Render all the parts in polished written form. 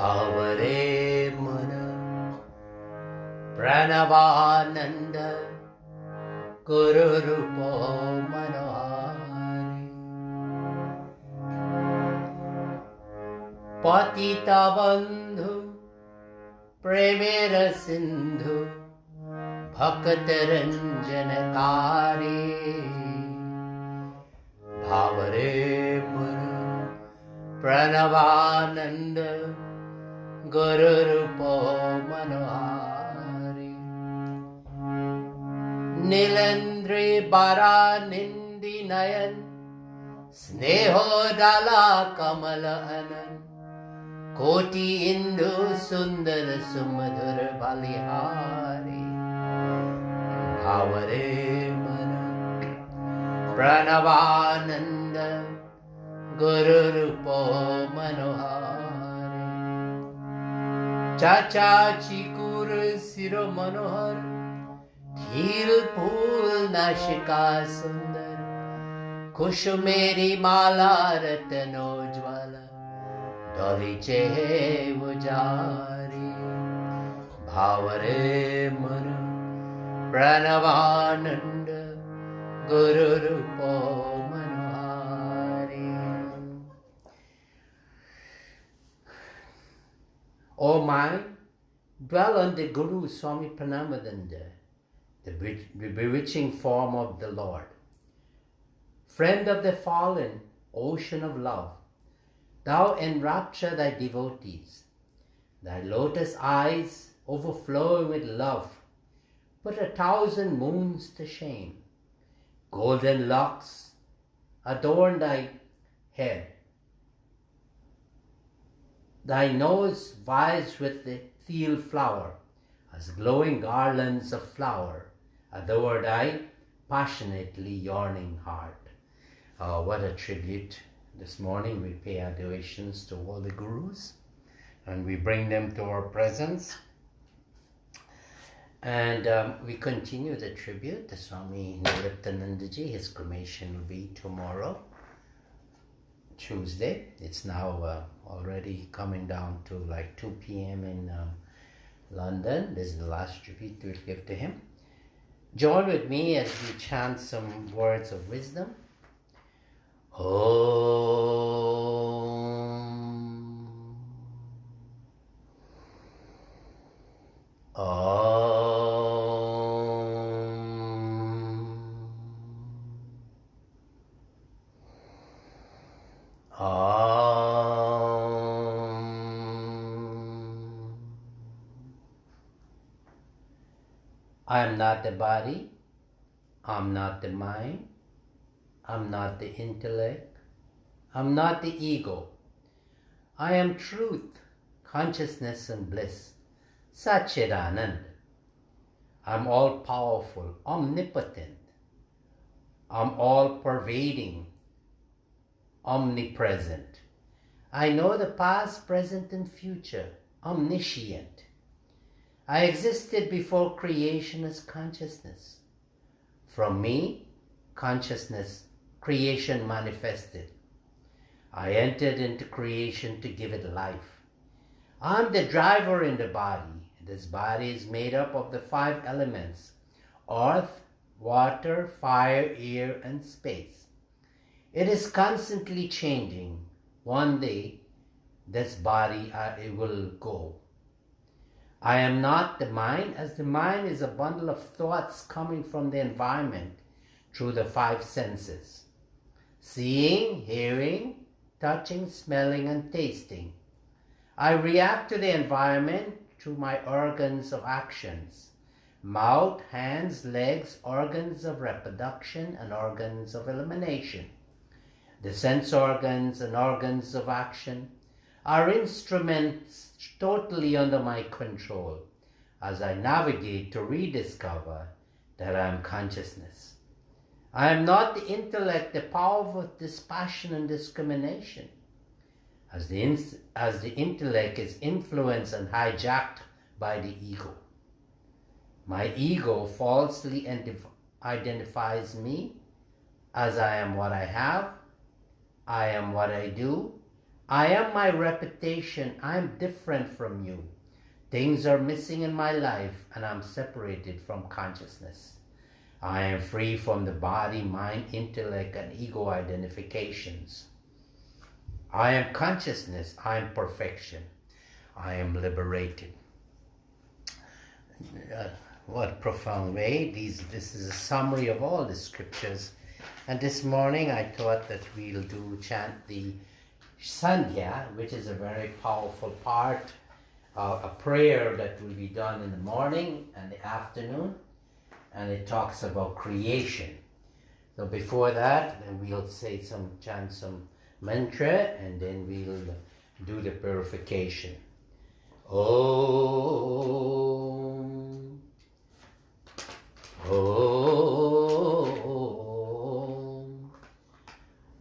Bhavare Mana Pranavananda Guru Rupo Manohari Patita Bandhu Premera Sindhu Bhaktaranjanakari Bhavare Mana Pranavananda Guru Rupo Manohari Nilandri Bara Nindi Nayan Sneho Dala Kamala Anan Koti Indu Sundara Sumadhura Balihari Bhavare Mana Pranavananda Guru Rupo Manohari Chacha Chikur Siro Manohar Dhir Pool Nashika Sundar Kushumeri Mala Ratano Jwala Doli Chehe Vujari Bhavare Mana Pranavananda Guru Rupo Manohari. O mind, dwell on the Guru Swami Parameshananda, the bewitching form of the Lord. Friend of the fallen, ocean of love, thou enrapture thy devotees. Thy lotus eyes overflowing with love put 1,000 moons to shame. Golden locks adorn thy head. Thy nose vies with the field flower, as glowing garlands of flower adore thy passionately yearning heart. What a tribute. This morning we pay our devotions to all the gurus and we bring them to our presence. And we continue the tribute to Swami Niruptanandaji. His cremation will be tomorrow, Tuesday. It's now already coming down to like 2 p.m. in London. This is the last tribute we'll give to him. Join with me as we chant some words of wisdom. I am not the body, I'm not the mind, I'm not the intellect, I'm not the ego. I am truth, consciousness and bliss, Satchidanand. I'm all powerful, omnipotent. I'm all pervading, omnipresent. I know the past, present and future, omniscient. I existed before creation as consciousness. From me, consciousness, creation manifested. I entered into creation to give it life. I'm the driver in the body. This body is made up of the 5 elements: earth, water, fire, air, and space. It is constantly changing. One day, this body it will go. I am not the mind, as the mind is a bundle of thoughts coming from the environment through the 5 senses: seeing, hearing, touching, smelling, and tasting. I react to the environment through my organs of actions: mouth, hands, legs, organs of reproduction, and organs of elimination. The sense organs and organs of action are instruments totally under my control as I navigate to rediscover that I am consciousness. I am not the intellect, the power of dispassion and discrimination. As the intellect is influenced and hijacked by the ego. My ego falsely identifies me as I am what I have, I am what I do, I am my reputation. I am different from you. Things are missing in my life and I'm separated from consciousness. I am free from the body, mind, intellect, and ego identifications. I am consciousness. I am perfection. I am liberated. What a profound way. This is a summary of all the scriptures. And this morning I thought that we'll chant the Sandhya, which is a very powerful part, a prayer that will be done in the morning and the afternoon. And it talks about creation. So before that, then we'll chant some mantra, and then we'll do the purification. Om. Om.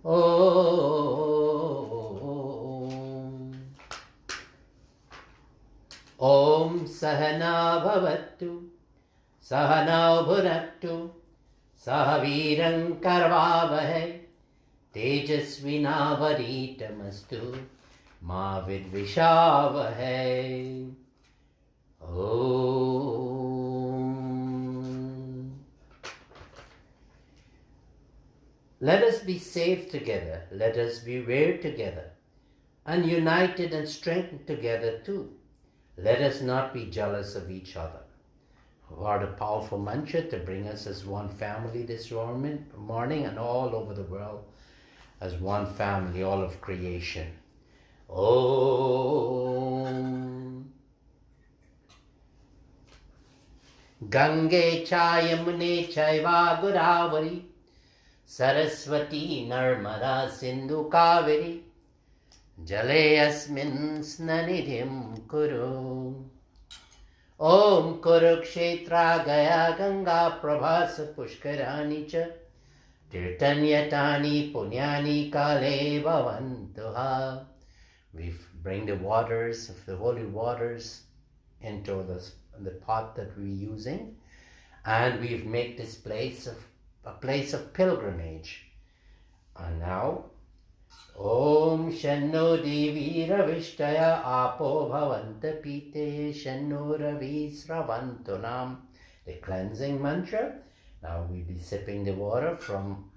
Om. Om Sahana Bhavatu Sahanau Bhunattu Sahaviran Karvavahe Tejasvinavaditamastu Ma Vidvishavahe. Om. Let us be safe together, let us be rare together, and united and strengthened together too. Let us not be jealous of each other. What a powerful mantra to bring us as one family this morning and all over the world as one family, all of creation. Om. Gange cha yamune chaiva godavari Saraswati narmada sindhu kaveri Jale asmin snanidhim kuru. Om Kurukshetra Gaya Ganga Prabhasa Pushkarani Cha Tirtanyatani Punyani Kale Bhavantuha. We bring the waters of the holy waters into the pot that we're using, and we've made this place a place of pilgrimage. And now Om Shanno Devi Ravishtaya Apo Bhavanta Pite Shanno Ravi Sravantunam. The cleansing mantra. Now we'll be sipping the water from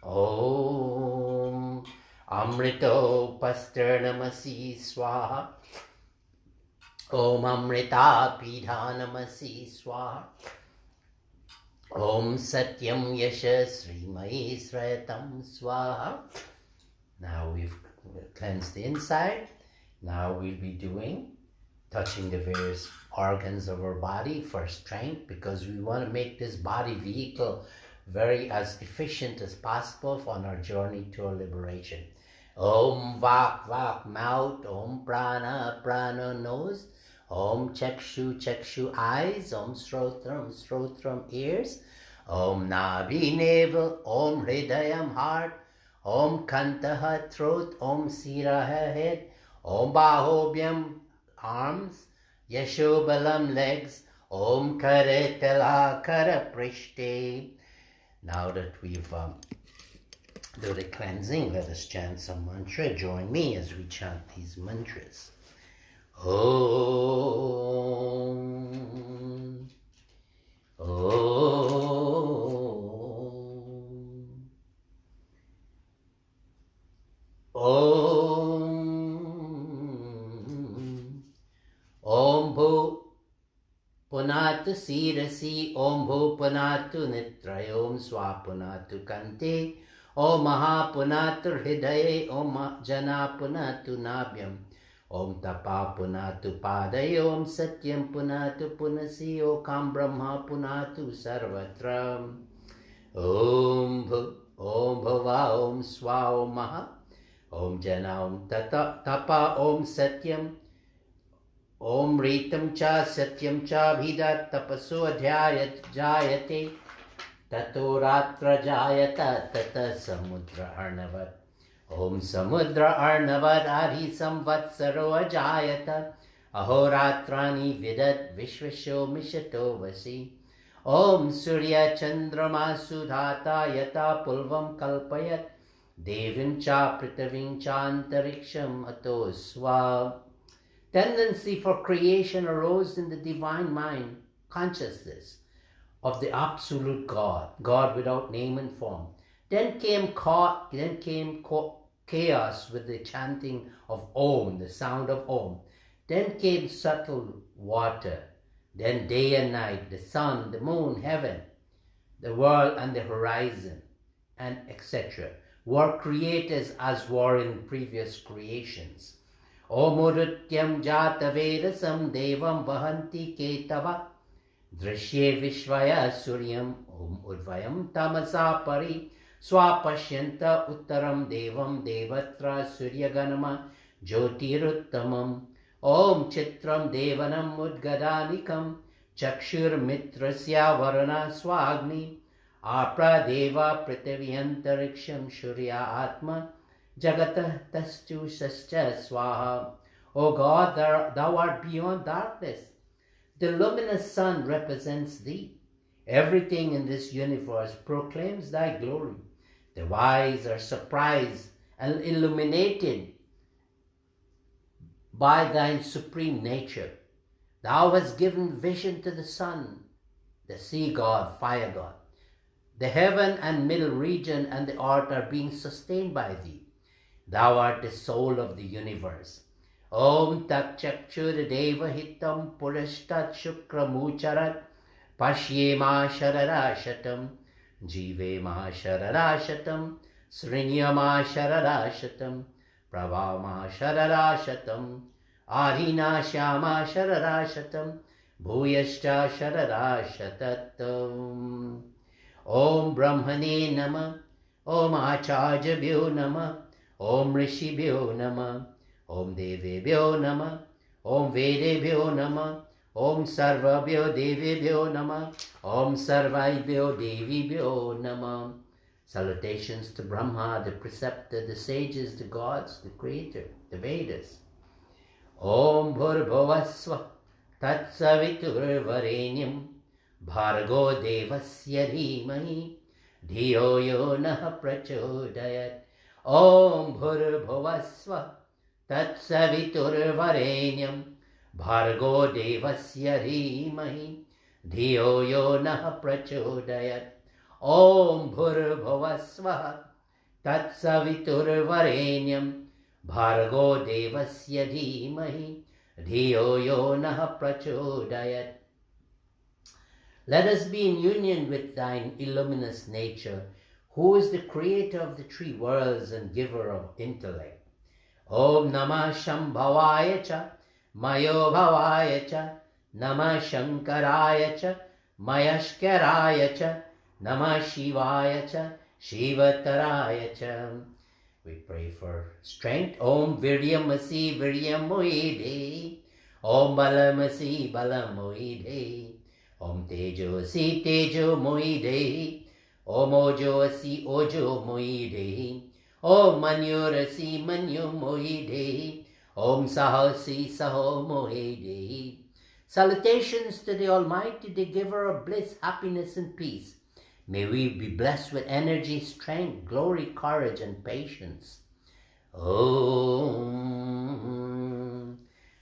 Om Amrito Pasternamasi Swaha. Om Amrita Pidhanamasi Swaha. Om Satyam Yasha Srimai Srayatam Swaha. Now we've cleansed the inside. Now we'll be touching the various organs of our body for strength, because we want to make this body vehicle very as efficient as possible on our journey to our liberation. Om Vak Vak mouth. Om Prana Prana nose. Om Chakshu Chakshu eyes. Om Srotram Srotram ears. Om Nabi navel. Om Hridayam heart. Om Kantaha throat. Om Siraha head. Om Bahobhyam arms. Yashobalam legs. Om Karetala Kara Prishte. Now that we've done the cleansing, let us chant some mantra. Join me as we chant these mantras. Om. Om. Om. Om Bhu Punatu Sirasi. Om Bhu Punatu Nitra. Om Swa Punatu Kante. Om Maha Punatu Hridaye. Om Jana Punatu Nabhyam. Om Tapa Punatu Paday. Om Satyam Punatu Punasi. Om Brahma Punatu Sarvatra. Om Bhava. Om Swa. Om Maha. Om Jana. Om Tapa. Om Satyam. Om Ritam Cha Satyam Cha Bhidat Tapaso Adhyayat Jayate Tato Ratra Jayata Tata Samudra Arnavat. Om Samudra Arnavat Adi Samvatsaro Ajayata Ahoratrani Vidat Vishvasho Mishato Vasi. Om Surya Chandrama Sudhata Yata Pulvam Kalpayat Devim cha pritavim cha antariksham ato swa. Tendency for creation arose in the divine mind, consciousness of the absolute God, God without name and form. Then came chaos with the chanting of Om, the sound of Om. Then came subtle water. Then day and night, the sun, the moon, heaven, the world and the horizon, and etc. were created as were in previous creations. Om Urutyam Jata Vedasam Devam Vahanti Ketava Drishye Vishvaya Suryam Om Udvayam Tamasa Pari Swapashyanta Uttaram Devam Devatra Suryaganama Jyotiruttamam Om Chitram Devanam Udgadanikam Chakshur Mitrasya Varana Swagni Apra Deva Pritavyantariksham Shurya Atma Jagata Tastu Sascha Swaha. O God, thou art beyond darkness. The luminous sun represents thee. Everything in this universe proclaims thy glory. The wise are surprised and illuminated by thine supreme nature. Thou hast given vision to the sun, the sea god, fire god. The heaven and middle region and the earth are being sustained by thee. Thou art the soul of the universe. Om tat chakshur deva hitam purashtat shukramucharat pashyema shararashatam jivema shararashatam srinyama shararashatam pravama shararashatam arina shama shararashatam bhuyashta shararashatatam. Om brahmane nama, om acharjabhyo nama, Om Rishibhyo Namah, Om Devebhyo Namah, Om Vedebhyo Namah, Om Sarvabhyo Devebhyo Namah, Om Sarvaibhyo Devibhyo Namah. Salutations to Brahma, the preceptor, the sages, the gods, the creator, the Vedas. Om Bhurbhuvasva Tatsavitur Varenyam Bhargo Devasya Dhimahi Dhiyo Yo Nah Prachodayat. Om Bhurbhuvasva Tatsavitur Varenyam Bhargo Devasya Dhimahi Dhiyo Yo Nah Prachodayat. Om Bhurbhuvasva Tatsavitur Varenyam Bhargo Devasya Dhimahi Dhiyo Yo Nah Prachodayat. Let us be in union with thine illuminous nature, who is the creator of the three worlds and giver of intellect. Om Namah Shambhavaya Cha Mayo Bhavaya Cha Namah Shankaraya Cha Mayashkaraya Cha Namah Shivaya Cha Shivataraya Cha. We pray for strength. Om Viryamasi Viryamoide. Om Balamasi Balamoide. Om Tejosi Tejo Moide. Om Ojo Asi Ojo Moide. Om Manyorasi Manyo Moide. Om Sahasi Saho Moide. Salutations to the Almighty, the giver of bliss, happiness and peace. May we be blessed with energy, strength, glory, courage and patience. Om.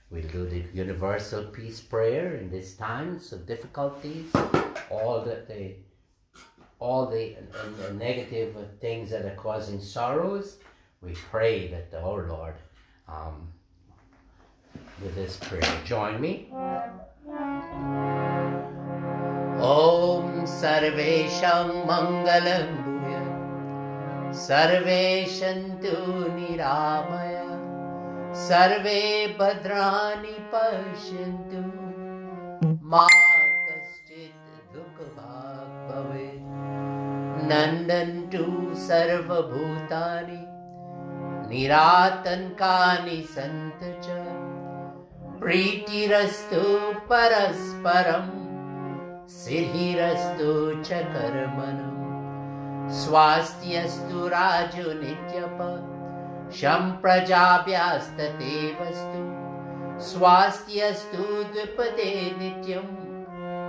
We'll do the universal peace prayer in these times of difficulties, all the negative things that are causing sorrows. We pray that our Lord, with this prayer, join me. Om Sarvesham Mangalam Bhuya Sarve Shantu Niramaya Sarve Bhadrani Pashyantu Ma Kaschit Dukha Bhag Bhavet Nandantu Sarva Bhutani Niratankani Santacha Pritirastu Parasparam Siddhirastu Chakarmanam Swastyastu Raju Nityapa Sham Prajabhyastatevastu Swastyastu Dvipade Nityam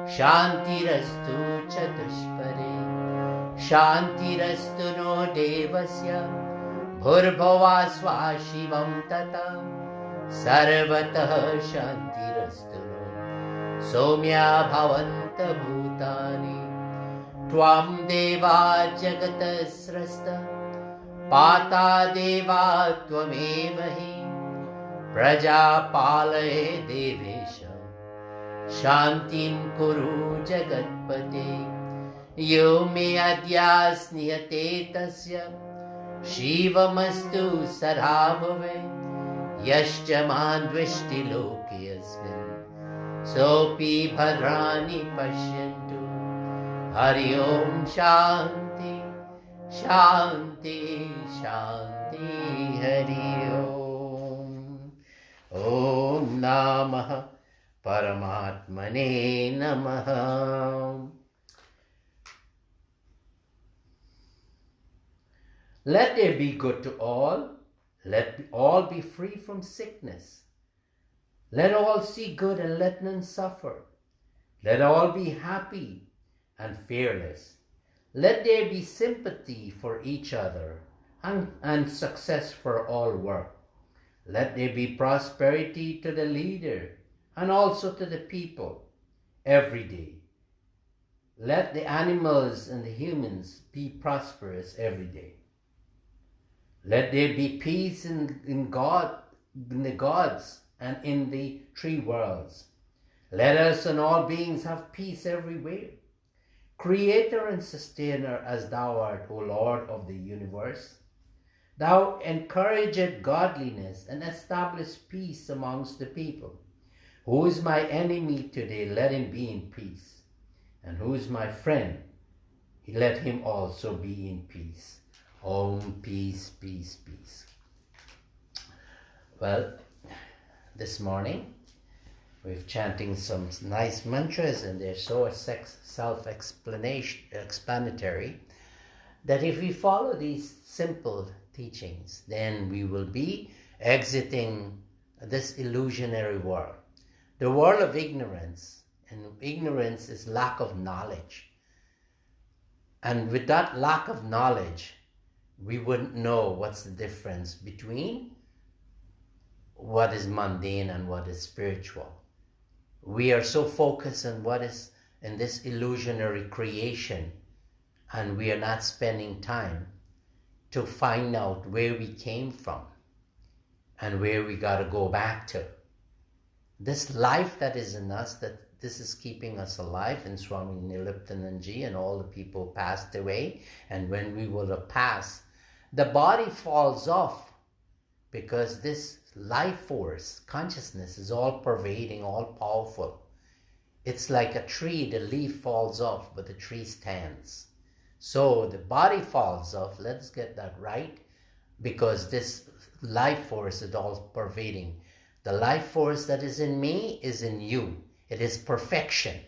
Shantirastu Chatushpare Shantirastu No Devasya Bhurbhuva swa shivam tata sarvatah shantirasthu Somya bhavanta bhutani Tvam deva jagatasrasta Pata deva tvamevahi Prajapalaye devesha Shantim kuru jagatpate Yo me adyasniyate tasya Shivamastu sarabhave Yascha mandvishti loki asmin Sopi bhadrani pashyantu Hari Om Shanti Shanti Shanti Hari Om Om Namah Paramatmane Namaha. Let there be good to all. Let all be free from sickness. Let all see good and let none suffer. Let all be happy and fearless. Let there be sympathy for each other and success for all work. Let there be prosperity to the leader and also to the people every day. Let the animals and the humans be prosperous every day. Let there be peace in the gods and in the three worlds. Let us and all beings have peace everywhere. Creator and sustainer as thou art, O Lord of the universe, thou encouragest godliness and establish peace amongst the people. Who is my enemy today, let him be in peace. And who is my friend, let him also be in peace. Om, peace, peace, peace. Well, this morning we're chanting some nice mantras, and they're so self-explanatory that if we follow these simple teachings, then we will be exiting this illusionary world, the world of ignorance. And ignorance is lack of knowledge. And with that lack of knowledge, we wouldn't know what's the difference between what is mundane and what is spiritual. We are so focused on what is in this illusionary creation, and we are not spending time to find out where we came from and where we got to go back to. This life that is in us, that this is keeping us alive, and Swami Niliptananji and all the people passed away, and when we will have passed, the body falls off because this life force, consciousness, is all pervading, all powerful. It's like a tree, the leaf falls off, but the tree stands. So the body falls off, let's get that right, because this life force is all pervading. The life force that is in me is in you. It is perfection.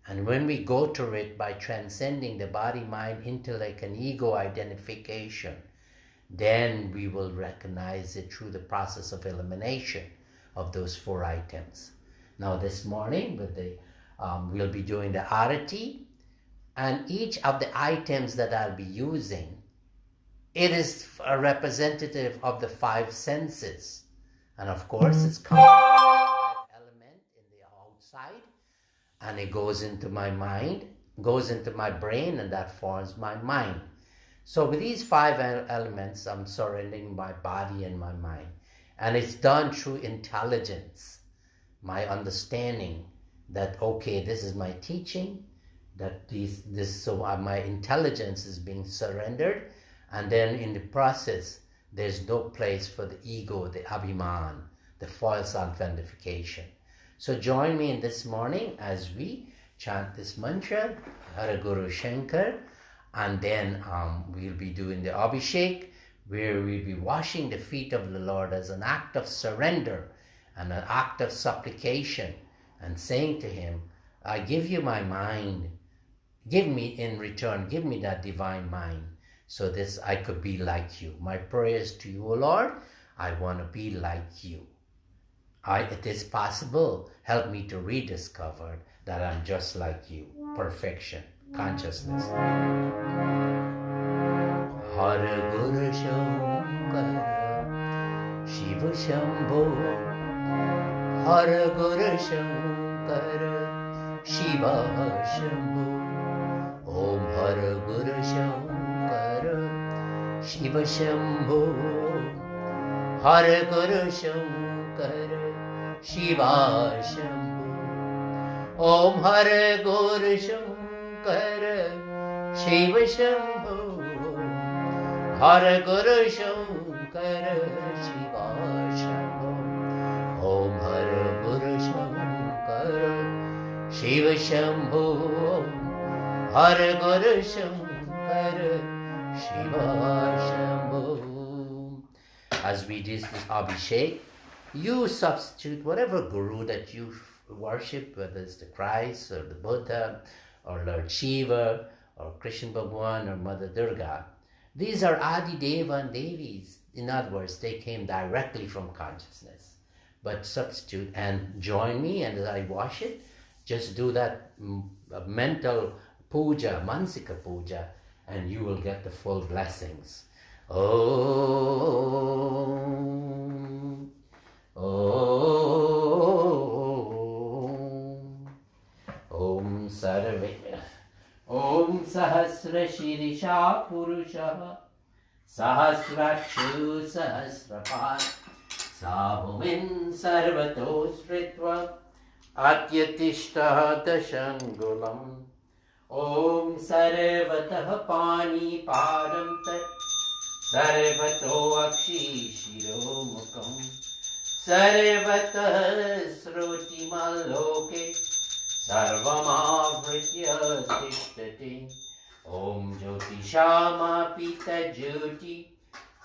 And when we go to it by transcending the body, mind, intellect, and ego identification, then we will recognize it through the process of elimination of those four items. Now this morning, we'll be doing the Aarati, and each of the items that I'll be using, it is a representative of the five senses. And of course, it's coming from the five element in the outside, and it goes into my mind, goes into my brain, and that forms my mind. So with these five elements, I'm surrendering my body and my mind. And it's done through intelligence, my understanding that, okay, this is my teaching, that my intelligence is being surrendered. And then in the process, there's no place for the ego, the abhiman, the false identification. So join me in this morning as we chant this mantra, Hara Guru Shankar, and then we'll be doing the Abhishek, where we'll be washing the feet of the Lord as an act of surrender and an act of supplication, and saying to him, I give you my mind, give me in return, give me that divine mind, so this I could be like you. My prayers to you, O Lord, I want to be like you. It is possible. Help me to rediscover that I'm just like you. Perfection, consciousness. Hare Guru Sham Shiva Shambho Har Guru Shankar Shiva Shambho Om Har Guru Shankar Shiva Shambho Har Guru Shankar Shiva Shambho Om Har Guru Shankar Shiva Shambho Har Guru Shankar Shiva Shambho Om Har Guru Shankar Shiva Shambho Har Guru Shankar Shiva Shambho. As we do this Abhishek, you substitute whatever guru that you worship, whether it's the Christ or the Buddha or Lord Shiva or Krishna Bhagwan or Mother Durga. These are Adi Deva and Devis. In other words, they came directly from consciousness. But substitute and join me, and as I wash it, just do that mental puja, mansika puja, and you will get the full blessings. Om, Om, Om Sarve. Om Sahasra Shirisha Purusha Sahasrakshu Sahasrapad Sahumin Sarvato Sritva Atyatishta Dashangulam Om Sarvatah Pani Padam Tat Sarvato Akshi Shiro Mukam Sarvatah Sruti Maloke Sarvamavritya Tishtati Om Jyoti Shama Pita Jyoti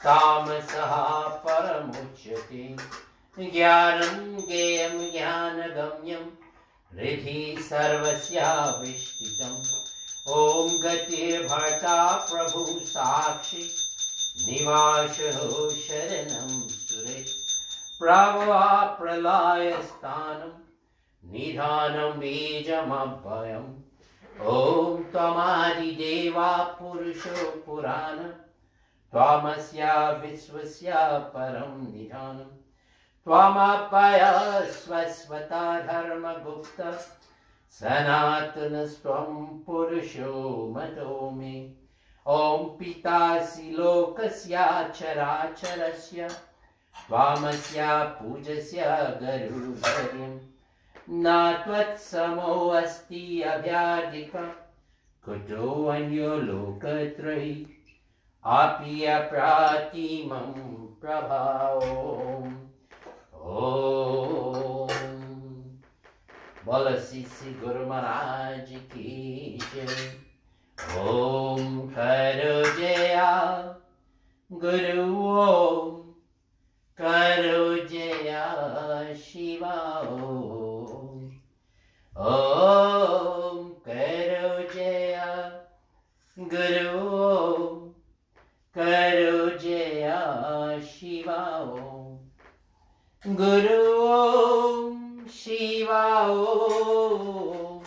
Tamasaha Paramuchyati Jnanam Geyam Jnanagamyam Riddhi Sarvasya Vishtitam Om Gatir Bharta Prabhu Sakshi Nivashaho Sharanam Sure Prava Pralaya Sthanam Nidhanam Bijamabhayam Om Tamadi Deva Purusho Purana Tvamasya Visvasya Param Nidhanam Tvamapaya Swasvata Dharma Gupta Sanatanastvam Purusho Matomi Om Pitasi Lokasya Characharasya Tvamasya Pujasya Garudharim Natvat samo asti abhyadika Kuto anyo lokatrai Apya pratimam prabhaom Om Bola Sisi Guru Maharaj ki jai Om Karo Jaya Guru Om Karo Jaya Shiva Om Karo Jaya Guru Om Karo Jaya Shiva Om Guru Om Shiva Om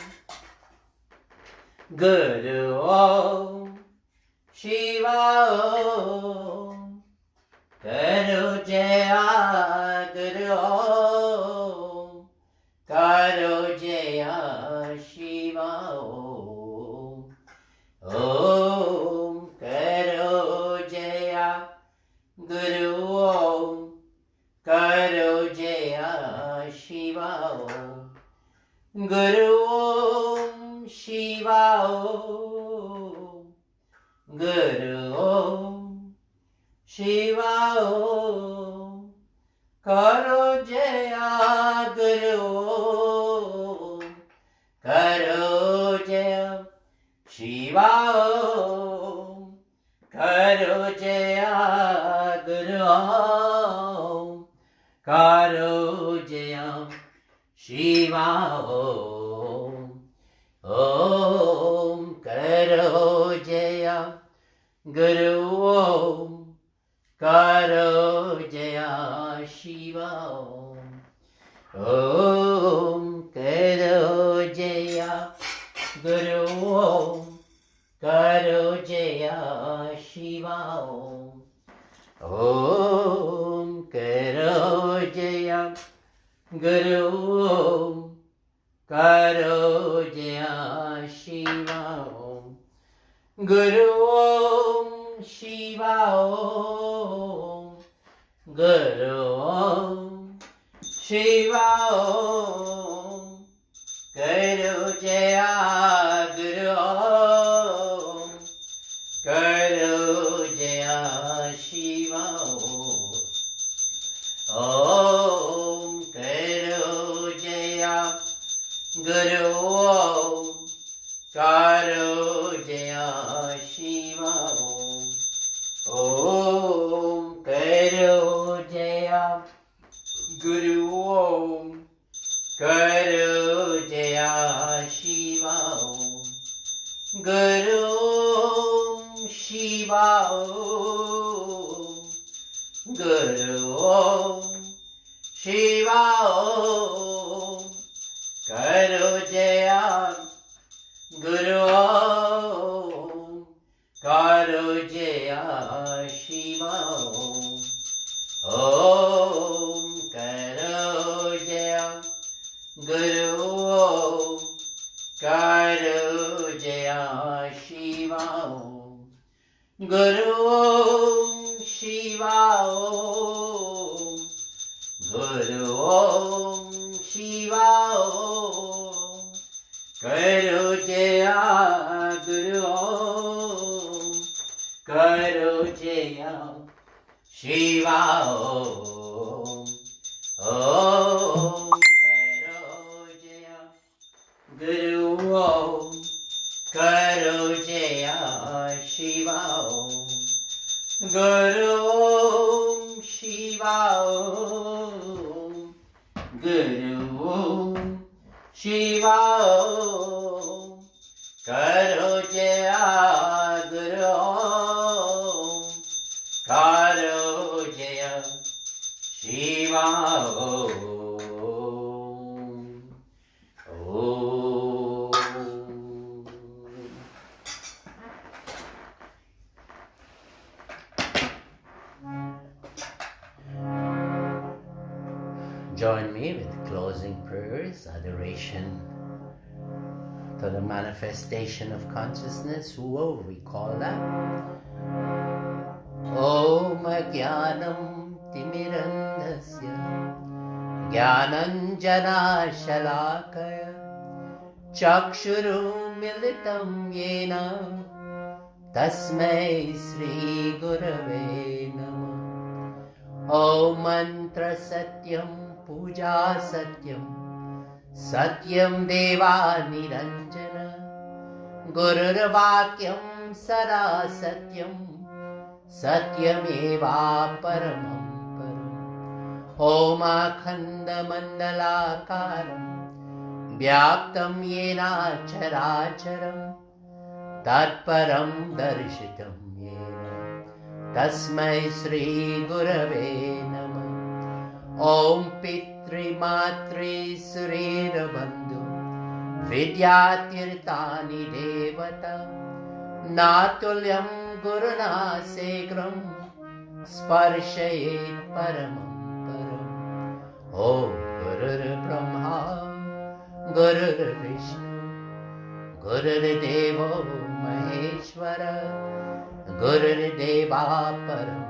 Guru Om Shiva Om Karo Jaya Guru Om Karo Jaya Shiva Om Om Karo Jaya Guru Om Karo Jaya Shiva Om Guru Om Shiva Om Guru Om Shiva Om Karo Jaya Guru Om Karo Jaya Shiva Om Karo Jaya Guru Om Karo Jaya Shiva Om Om Karo Jaya Guru Om Karo Jaya Shiva Om Om Karo Jaya Guru Om Karo Jaya Shiva Om Guru Om Karo Jaya Shiva Om Guru Om Shiva Om Guru Om Shiva Om Karo Jaya Guru Om Karo Jaya Shiva Om Karo Jaya Guru Om Karo Jaya Shiva Om Karo Jaya Guru Om Karo Jaya Shiva Guru Om Shiva Om Guru Om Shiva Om Karo Jaya Guru Om Karo Jaya Shiva Om Karo Jaya Guru Om Karo Jaya Shiva Guru Om Shiva Om Guru Om Shiva Om Karo Jaya Guru Om Karo Jaya Shiva Om Om Karo Jaya Guru Om Karo Jaya Shiva Om Guru Om Shiva Om Guru Om Shiva Om Karo Jaya Guru Om Karo Jaya Shiva Om Join me with closing prayers, adoration to the manifestation of consciousness, whoever we call that. Om Jnanam Timirandasya Jnananjana Shalakaya Chakshurum Militam Yena Tasmai Sri Gurave Namah. Om Mantra Satyam Puja Satyam Satyam Deva Niranjana Gurur Vakyam Sada Satyam Satyam Eva Paramam Param. Om Akhanda Mandalakaram Vyaptam Yena Characharam Tatparam Darshitam Yena Tasmai Sri Gurave Namah. Om Pitri Matri Surira Bandhu Vidyatirtani Devata Natulyam Guruna Segram Sparshayet Paramam Param. Om Gurur Brahma Gurur Vishnu Gurur Devo Maheshwara Gurur Deva Param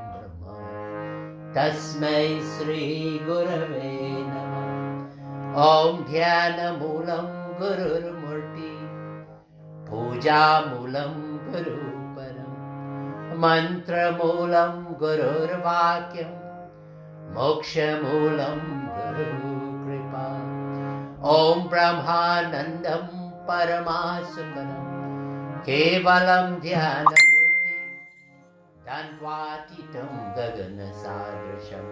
Tasmai Sri Gurave Namah. Om Dhyana Moolam Gurur Murti Puja Moolam Guru Param Mantra Moolam Gurur Vakyam Moksha Moolam Guru Kripa. Om Brahmanandam Paramasukaram Kevalam Dhyana Dantvatitam Gagana Sadrisham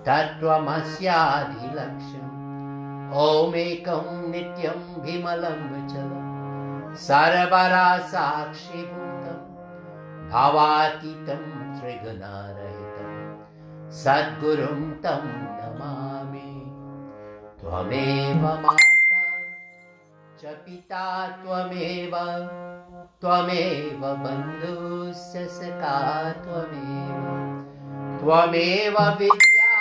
Tattvamasyaadhilaksham. Om Ekam Nityam Bhimalam Vachalam Sarvara Sakshi Bhutam Bhavatitam Trigunarahitam Sadgurum Tam Namami. Tvameva Mata Cha Pita Tvameva Tvameva bandhusya saka Tvameva Vidya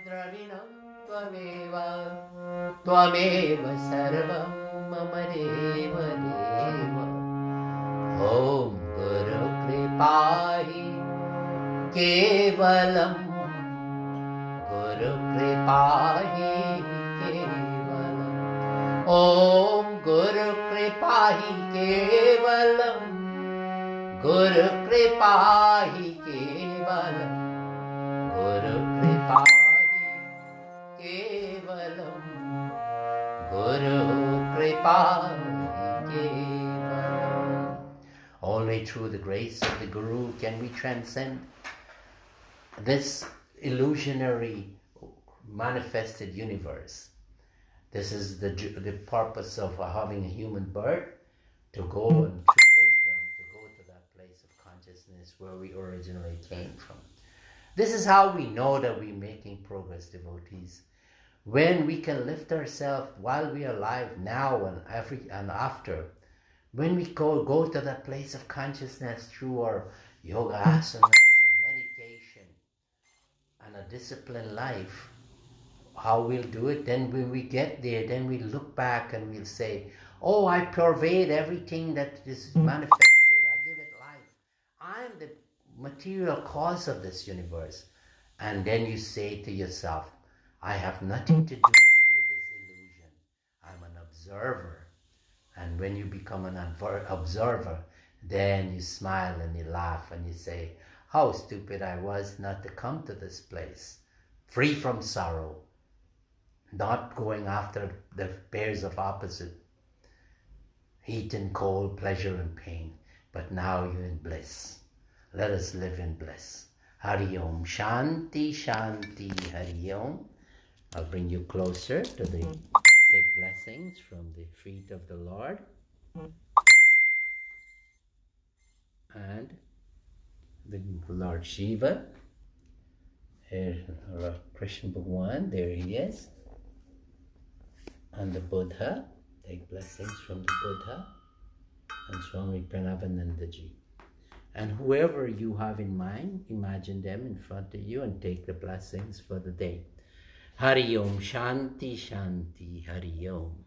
dravinam Tvameva Tvameva Sarvam Mama Deva Deva. Om Guru Kripahi Kevalam Guru Kripahi Kevalam. Om Guru Kripahi Kevalam Guru Kripahi Kevalam Guru Kripahi Kevalam Guru Kripahi Kevalam. Only through the grace of the Guru can we transcend this illusionary manifested universe. This is the purpose of having a human birth, to go and through wisdom to go to that place of consciousness where we originally came from. This is how we know that we're making progress, devotees. When we can lift ourselves while we are alive, now and after, when we go to that place of consciousness through our yoga asanas and meditation and a disciplined life, how we'll do it, then when we get there, then we look back and we'll say, oh, I pervade everything that is manifested. I give it life. I'm the material cause of this universe. And then you say to yourself, I have nothing to do with this illusion. I'm an observer. And when you become an observer, then you smile and you laugh and you say, how stupid I was not to come to this place, free from sorrow, not going after the pairs of opposite, heat and cold, pleasure and pain, but now you're in bliss. Let us live in bliss. Hari Om, Shanti, Shanti, Hari Om. I'll bring you closer to the big blessings from the feet of the Lord. And the Lord Shiva, here, Krishna Bhagwan, there he is. And the Buddha, take blessings from the Buddha and Swami Parameshananda ji. And whoever you have in mind, imagine them in front of you and take the blessings for the day. Hari Om, Shanti, Shanti, Hari Om.